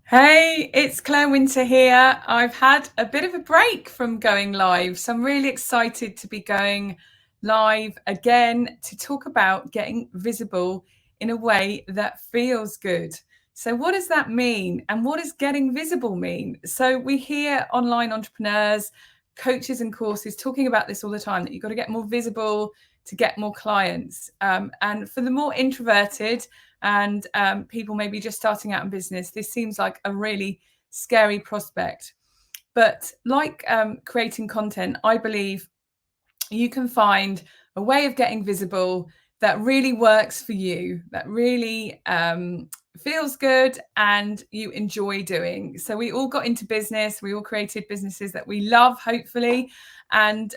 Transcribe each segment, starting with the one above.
Hey, it's Claire Winter here. I've had a bit of a break from going live, so I'm really excited to be going live again to talk about getting visible in a way that feels good. So, what does that mean? And what does getting visible mean? So, we hear online entrepreneurs, coaches, and courses talking about this all the time that you've got to get more visible to get more clients. And for the more introverted, and people maybe just starting out in business, this seems like a really scary prospect. But like creating content, I believe you can find a way of getting visible that really works for you, that really feels good and you enjoy doing. So we all got into business, we all created businesses that we love, hopefully. And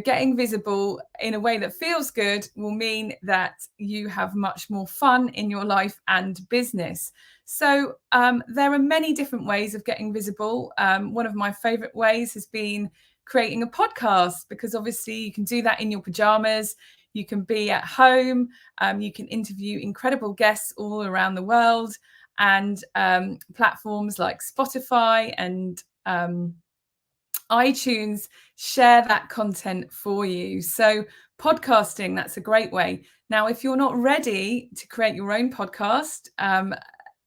getting visible in a way that feels good will mean that you have much more fun in your life and business. So there are many different ways of getting visible. One of my favorite ways has been creating a podcast, because obviously you can do that in your pajamas. You can be at home. You can interview incredible guests all around the world, and platforms like Spotify and iTunes share that content for you. So podcasting, that's a great way. Now, if you're not ready to create your own podcast,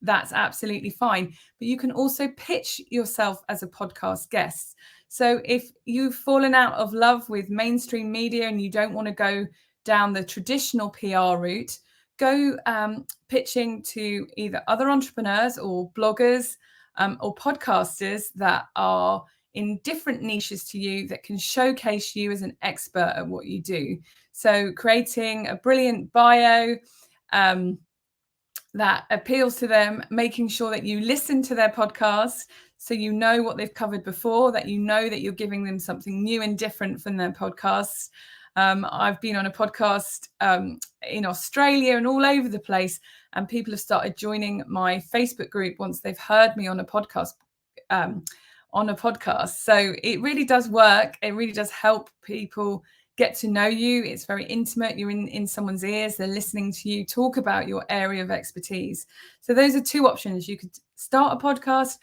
that's absolutely fine. But you can also pitch yourself as a podcast guest. So if you've fallen out of love with mainstream media and you don't want to go down the traditional PR route, go pitching to either other entrepreneurs or bloggers or podcasters that are in different niches to you that can showcase you as an expert at what you do. So creating a brilliant bio that appeals to them, making sure that you listen to their podcast so you know what they've covered before, that you know that you're giving them something new and different from their podcasts. I've been on a podcast in Australia and all over the place, and people have started joining my Facebook group once they've heard me on a podcast. So it really does work. It really does help people get to know you. It's very intimate. You're in someone's ears. They're listening to you talk about your area of expertise. So those are two options. You could start a podcast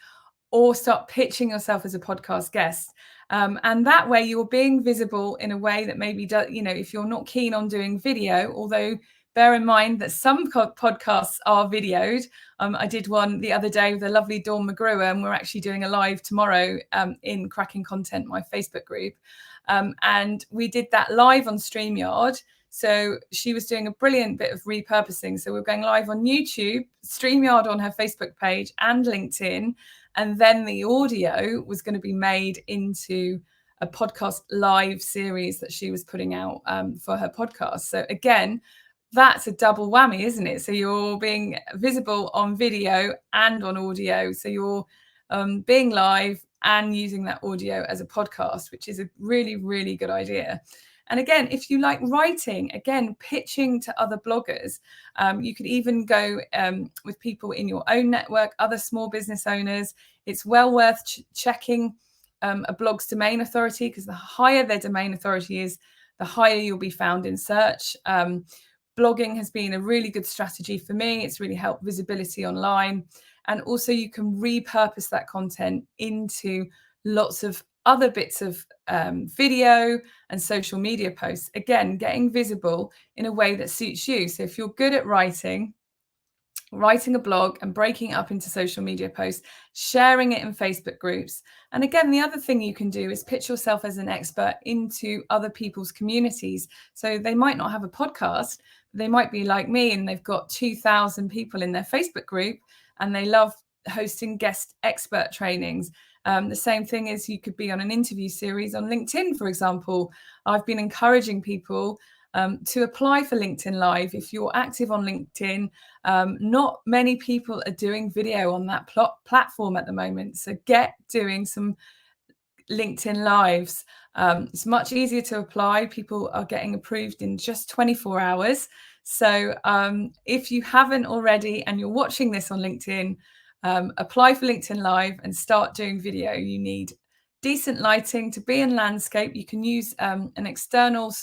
or start pitching yourself as a podcast guest. And that way you're being visible in a way that maybe, if you're not keen on doing video, although bear in mind that some podcasts are videoed. I did one the other day with a lovely Dawn McGrewer, and we're actually doing a live tomorrow in Cracking Content, my Facebook group. And we did that live on StreamYard. So she was doing a brilliant bit of repurposing. So we're going live on YouTube, StreamYard on her Facebook page and LinkedIn. And then the audio was going to be made into a podcast live series that she was putting out for her podcast. So again, that's a double whammy, isn't it? So you're being visible on video and on audio. So you're being live and using that audio as a podcast, which is a really, really good idea. And again, if you like writing, again, pitching to other bloggers, you could even go with people in your own network, other small business owners. It's well worth checking a blog's domain authority, because the higher their domain authority is, the higher you'll be found in search. Blogging has been a really good strategy for me. It's really helped visibility online. And also you can repurpose that content into lots of other bits of video and social media posts. Again, getting visible in a way that suits you. So if you're good at writing a blog and breaking it up into social media posts, sharing it in Facebook groups. And again, the other thing you can do is pitch yourself as an expert into other people's communities. So they might not have a podcast, they might be like me and they've got 2,000 people in their Facebook group and they love hosting guest expert trainings. The same thing is you could be on an interview series on LinkedIn, for example. I've been encouraging people to apply for LinkedIn Live. If you're active on LinkedIn, not many people are doing video on that platform at the moment. So get doing some LinkedIn Lives. It's much easier to apply. People are getting approved in just 24 hours. So if you haven't already and you're watching this on LinkedIn, apply for LinkedIn Live and start doing video. You need decent lighting to be in landscape. You can use an external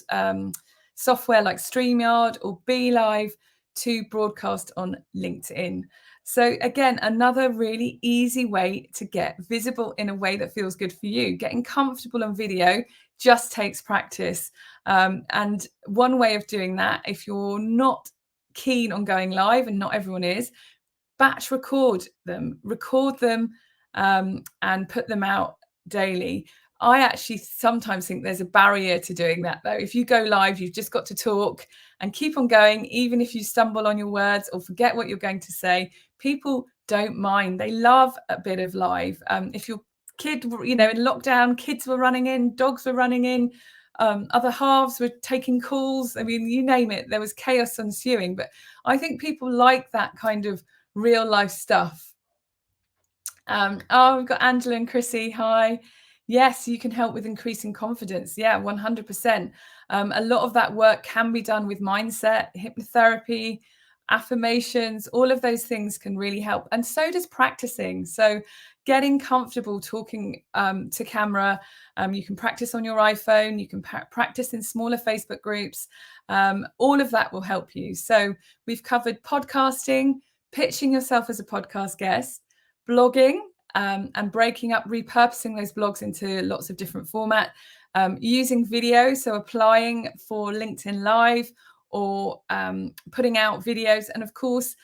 software like StreamYard or Be Live to broadcast on LinkedIn. So again, another really easy way to get visible in a way that feels good for you. Getting comfortable on video just takes practice. And one way of doing that, if you're not keen on going live, and not everyone is, batch record them, and put them out daily. I actually sometimes think there's a barrier to doing that, though. If you go live, you've just got to talk and keep on going, even if you stumble on your words or forget what you're going to say. People don't mind. They love a bit of live. If your kid, in lockdown, kids were running in, dogs were running in, other halves were taking calls. I mean, you name it, there was chaos ensuing. But I think people like that kind of real life stuff. We've got Angela and Chrissy. Hi. Yes, you can help with increasing confidence. Yeah, 100%. A lot of that work can be done with mindset, hypnotherapy, affirmations. All of those things can really help. And so does practicing. So getting comfortable talking to camera. You can practice on your iPhone. You can practice in smaller Facebook groups. All of that will help you. So we've covered podcasting, pitching yourself as a podcast guest, blogging, and breaking up, repurposing those blogs into lots of different format, using video, so applying for LinkedIn Live or putting out videos, and of course,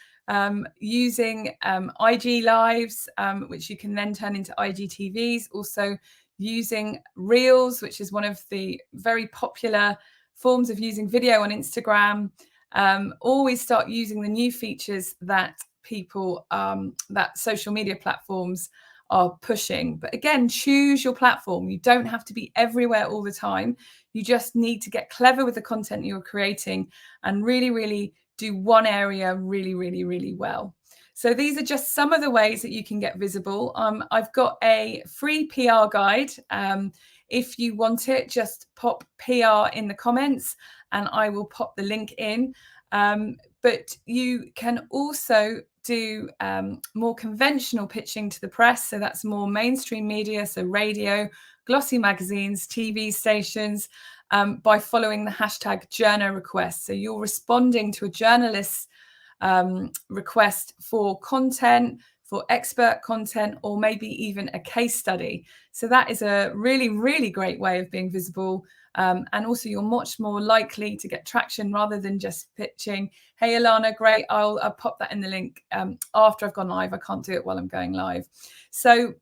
using IG Lives, which you can then turn into IGTVs, also using Reels, which is one of the very popular forms of using video on Instagram. Always start using the new features that people, that social media platforms are pushing. But again, choose your platform. You don't have to be everywhere all the time. You just need to get clever with the content you're creating and really, really do one area really, really, really well. So these are just some of the ways that you can get visible. I've got a free PR guide. If you want it, just pop PR in the comments and I will pop the link in. But you can also do more conventional pitching to the press. So that's more mainstream media, so radio, glossy magazines, TV stations, by following the hashtag journo request. So you're responding to a journalist's request for content, for expert content, or maybe even a case study. So that is a really, really great way of being visible. And also you're much more likely to get traction rather than just pitching, hey, Ilana, great, I'll pop that in the link after I've gone live. I can't do it while I'm going live. So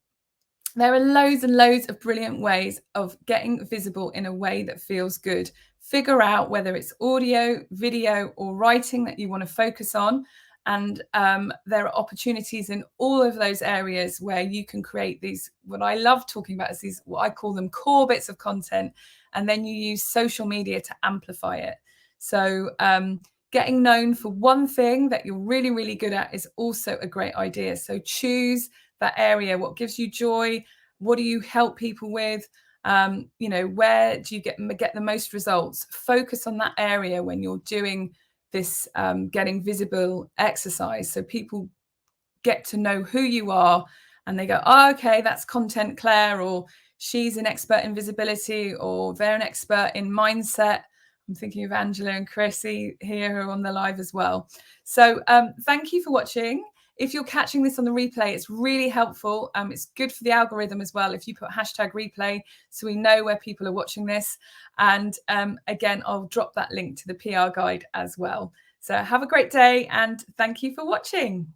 there are loads and loads of brilliant ways of getting visible in a way that feels good. Figure out whether it's audio, video, or writing that you want to focus on. And there are opportunities in all of those areas where you can create these, what I love talking about is these, what I call them core bits of content. And then you use social media to amplify it. So getting known for one thing that you're really, really good at is also a great idea. So choose that area. What gives you joy? What do you help people with? Where do you get the most results? Focus on that area when you're doing this getting visible exercise, so people get to know who you are and they go, oh, okay, that's content Claire, or she's an expert in visibility, or they're an expert in mindset. I'm thinking of Angela and Chrissy here who are on the live as well. So thank you for watching. If you're catching this on the replay, it's really helpful. It's good for the algorithm as well if you put hashtag replay so we know where people are watching this. And again, I'll drop that link to the PR guide as well. So have a great day and thank you for watching.